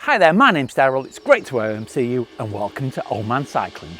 Hi there, my name's Darrell, it's great to see you and welcome to Old Man Cycling.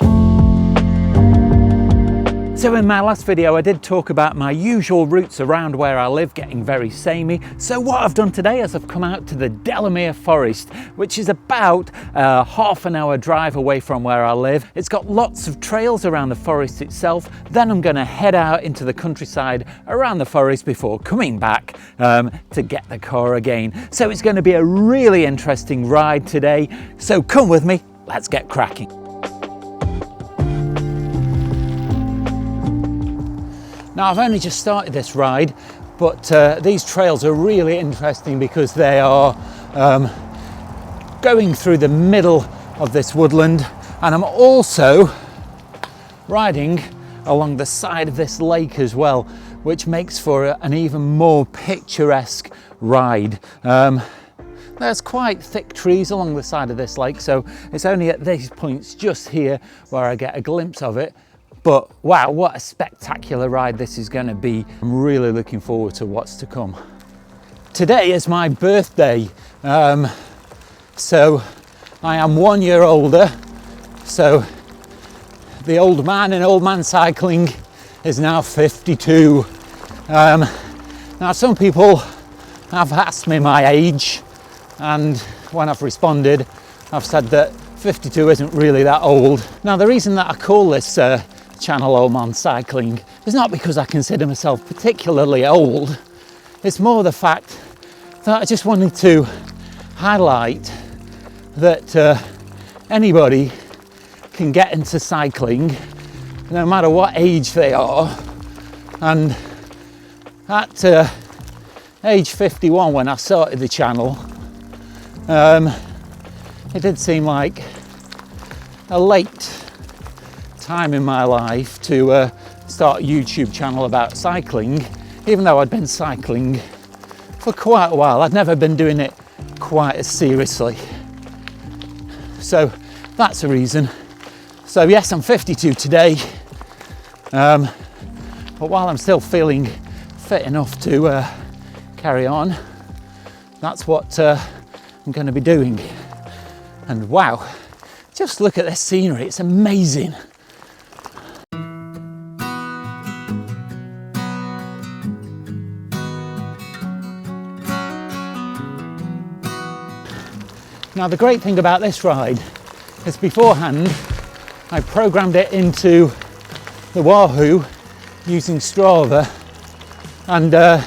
So in my last video I did talk about my usual routes around where I live getting very samey. So what I've done today is I've come out to the Delamere Forest, which is about a half an hour drive away from where I live. It's got lots of trails around the forest itself. Then I'm going to head out into the countryside around the forest before coming back to get the car again. So it's going to be a really interesting ride today. So come with me, let's get cracking. Now I've only just started this ride, but these trails are really interesting because they are going through the middle of this woodland, and I'm also riding along the side of this lake as well, which makes for an even more picturesque ride. There's quite thick trees along the side of this lake, so it's only at these points just here where I get a glimpse of it. But wow, what a spectacular ride this is going to be. I'm really looking forward to what's to come. Today is my birthday, so I am 1 year older. So the old man in Old Man Cycling is now 52. Now some people have asked me my age, and when I've responded, I've said that 52 isn't really that old. Now the reason that I call this channel Old Man Cycling is not because I consider myself particularly old. It's more the fact that I just wanted to highlight that anybody can get into cycling no matter what age they are. And at age 51, when I started the channel, it did seem like a late time in my life to start a YouTube channel about cycling, even though I'd been cycling for quite a while. I'd never been doing it quite as seriously. So that's a reason. So yes, I'm 52 today, but while I'm still feeling fit enough to carry on, that's what I'm going to be doing. And wow, just look at this scenery, it's amazing. Now the great thing about this ride is beforehand I programmed it into the Wahoo using Strava, and the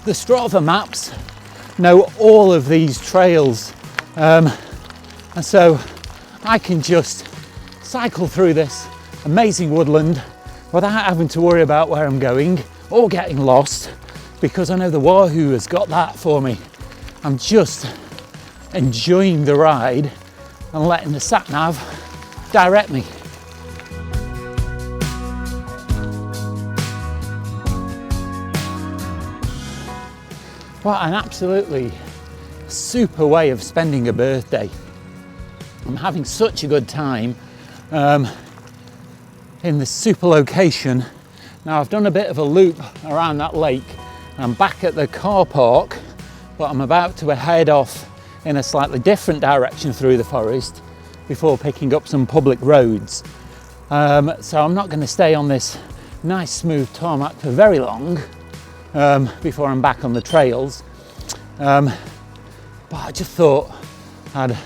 Strava maps know all of these trails, and so I can just cycle through this amazing woodland without having to worry about where I'm going or getting lost, because I know the Wahoo has got that for me. I'm just enjoying the ride and letting the sat nav direct me. What an absolutely super way of spending a birthday. I'm having such a good time in this super location. Now I've done a bit of a loop around that lake. I'm back at the car park, but I'm about to head off in a slightly different direction through the forest before picking up some public roads. So I'm not going to stay on this nice smooth tarmac for very long before I'm back on the trails. But I just thought I'd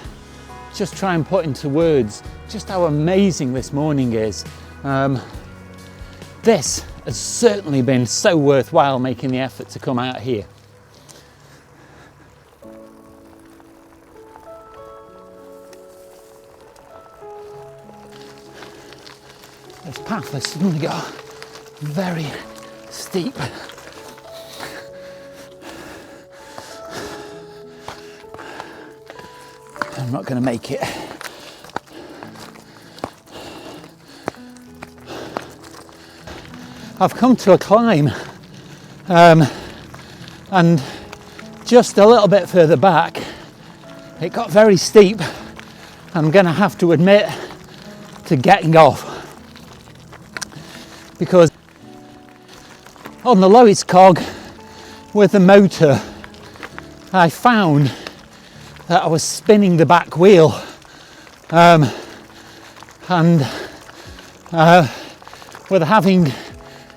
just try and put into words just how amazing this morning is. This has certainly been so worthwhile making the effort to come out here. This path has suddenly got very steep. I'm not going to make it. I've come to a climb, and just a little bit further back it got very steep. I'm going to have to admit to getting off, because on the lowest cog with the motor I found that I was spinning the back wheel, and with having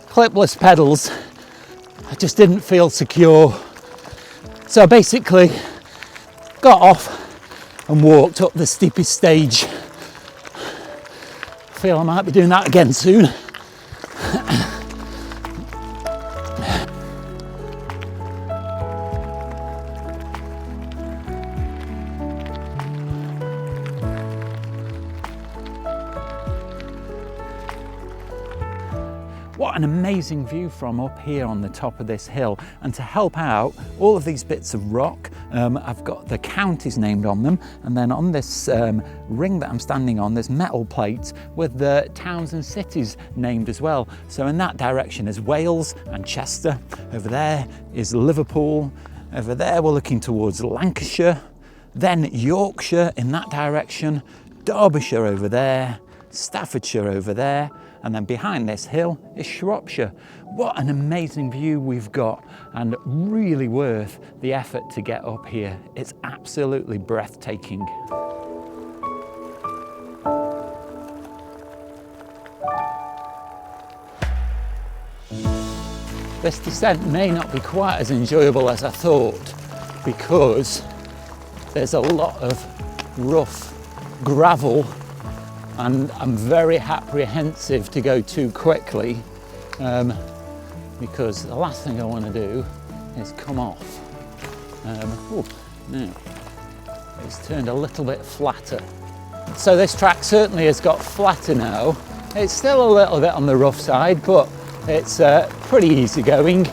clipless pedals, I just didn't feel secure. So I basically got off and walked up the steepest stage. I feel I might be doing that again soon. What an amazing view from up here on the top of this hill. And to help out all of these bits of rock, I've got the counties named on them, and then on this ring that I'm standing on, there's metal plates with the towns and cities named as well. So in that direction is Wales and Chester, over there is Liverpool, over there we're looking towards Lancashire, then Yorkshire in that direction, Derbyshire over there, Staffordshire over there, and then behind this hill is Shropshire. What an amazing view we've got, and really worth the effort to get up here. It's absolutely breathtaking. This descent may not be quite as enjoyable as I thought, because there's a lot of rough gravel, and I'm very apprehensive to go too quickly, because the last thing I want to do is come off. Now, it's turned a little bit flatter. So this track certainly has got flatter now. It's still a little bit on the rough side, but it's pretty easy going.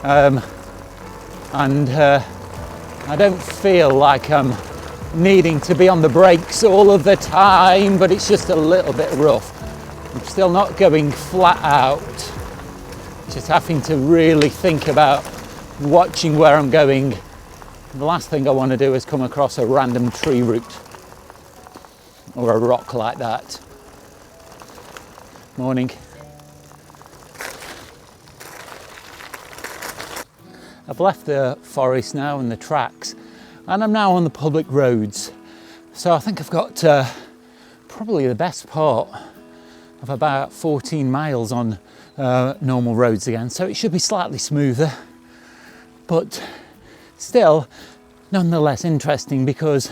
And I don't feel like I'm needing to be on the brakes all of the time, but it's just a little bit rough. I'm still not going flat out, just having to really think about watching where I'm going. The last thing I want to do is come across a random tree root or a rock like that. Morning. I've left the forest now and the tracks, and I'm now on the public roads. So I think I've got probably the best part of about 14 miles on normal roads again. So it should be slightly smoother, but still nonetheless interesting, because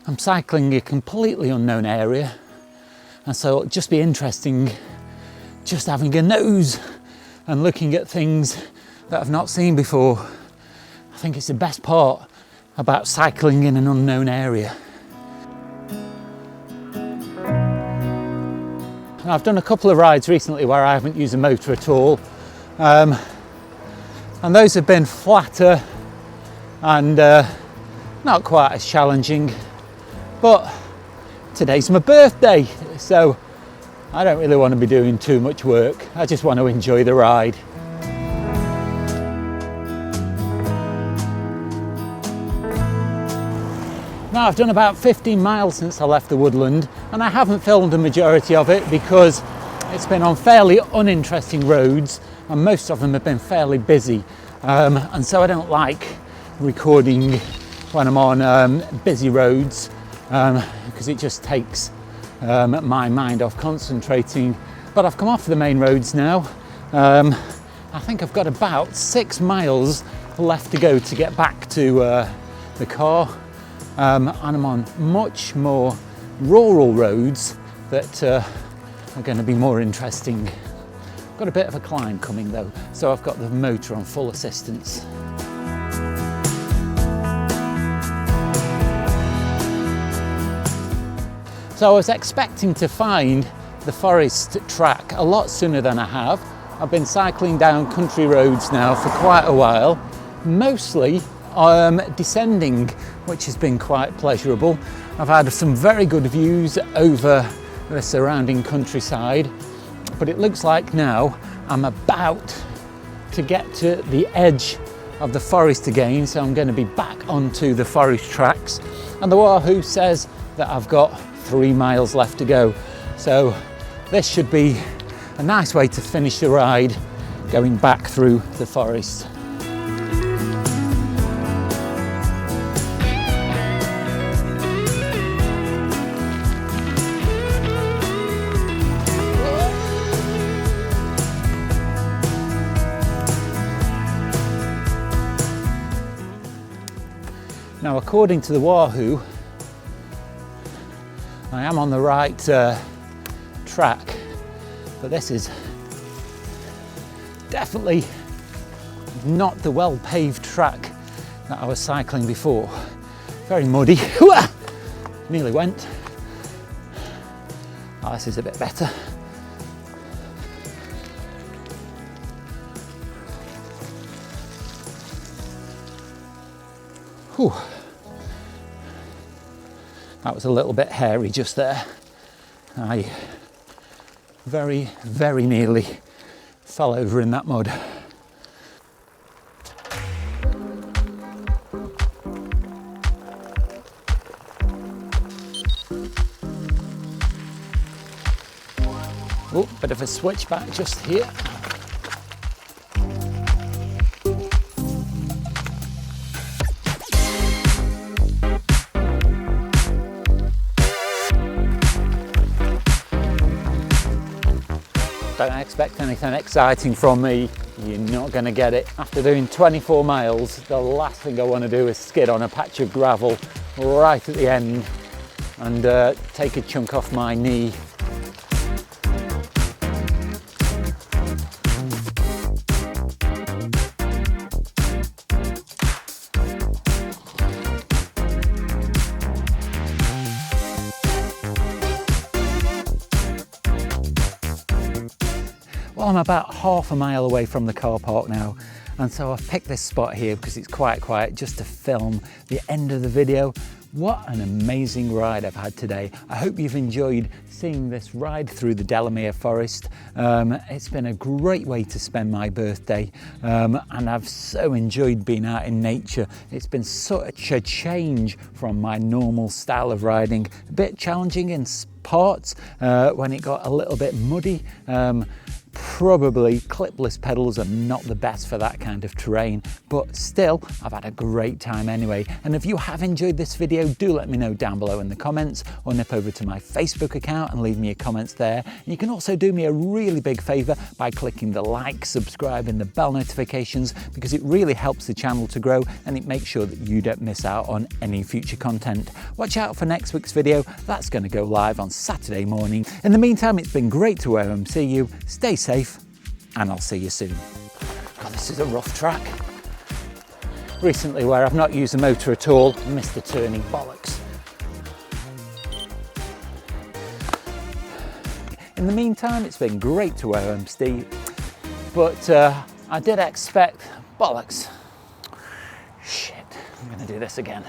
I'm cycling a completely unknown area. And so it'll just be interesting just having a nose and looking at things that I've not seen before. I think it's the best part about cycling in an unknown area. I've done a couple of rides recently where I haven't used a motor at all, and those have been flatter and not quite as challenging, but today's my birthday, so I don't really want to be doing too much work. I just want to enjoy the ride. Now, I've done about 15 miles since I left the woodland, and I haven't filmed the majority of it because it's been on fairly uninteresting roads, and most of them have been fairly busy. And so I don't like recording when I'm on busy roads, because it just takes my mind off concentrating. But I've come off the main roads now. I think I've got about 6 miles left to go to get back to the car. And I'm on much more rural roads that are going to be more interesting. Got a bit of a climb coming though, so I've got the motor on full assistance. So I was expecting to find the forest track a lot sooner than I have. I've been cycling down country roads now for quite a while, mostly descending, which has been quite pleasurable. I've had some very good views over the surrounding countryside, but it looks like now I'm about to get to the edge of the forest again, so I'm going to be back onto the forest tracks, and the Wahoo says that I've got 3 miles left to go, so this should be a nice way to finish the ride going back through the forest. according to the Wahoo, I am on the right track, but this is definitely not the well-paved track that I was cycling before. Very muddy. Nearly went. Oh, this is a bit better. Whew. That was a little bit hairy just there. I very, very nearly fell over in that mud. Oh, bit of a switchback just here. Don't expect anything exciting from me. You're not going to get it. After doing 24 miles, the last thing I want to do is skid on a patch of gravel right at the end and take a chunk off my knee. Well, I'm about half a mile away from the car park now, and so I've picked this spot here because it's quite quiet just to film the end of the video. What an amazing ride I've had today. I hope you've enjoyed seeing this ride through the Delamere Forest. It's been a great way to spend my birthday, and I've so enjoyed being out in nature. It's been such a change from my normal style of riding. A bit challenging in parts when it got a little bit muddy. Probably clipless pedals are not the best for that kind of terrain, but still I've had a great time anyway. And if you have enjoyed this video, do let me know down below in the comments, or nip over to my Facebook account and leave me your comments there. And you can also do me a really big favour by clicking the like, subscribe and the bell notifications, because it really helps the channel to grow and it makes sure that you don't miss out on any future content. Watch out for next week's video. That's going to go live on Saturday morning. In the meantime, it's been great to OMC you. Stay safe, and I'll see you soon. God, this is a rough track. Recently, where I've not used the motor at all, I missed the turning, bollocks. In the meantime, it's been great to OMC, but I did expect bollocks. Shit, I'm gonna do this again.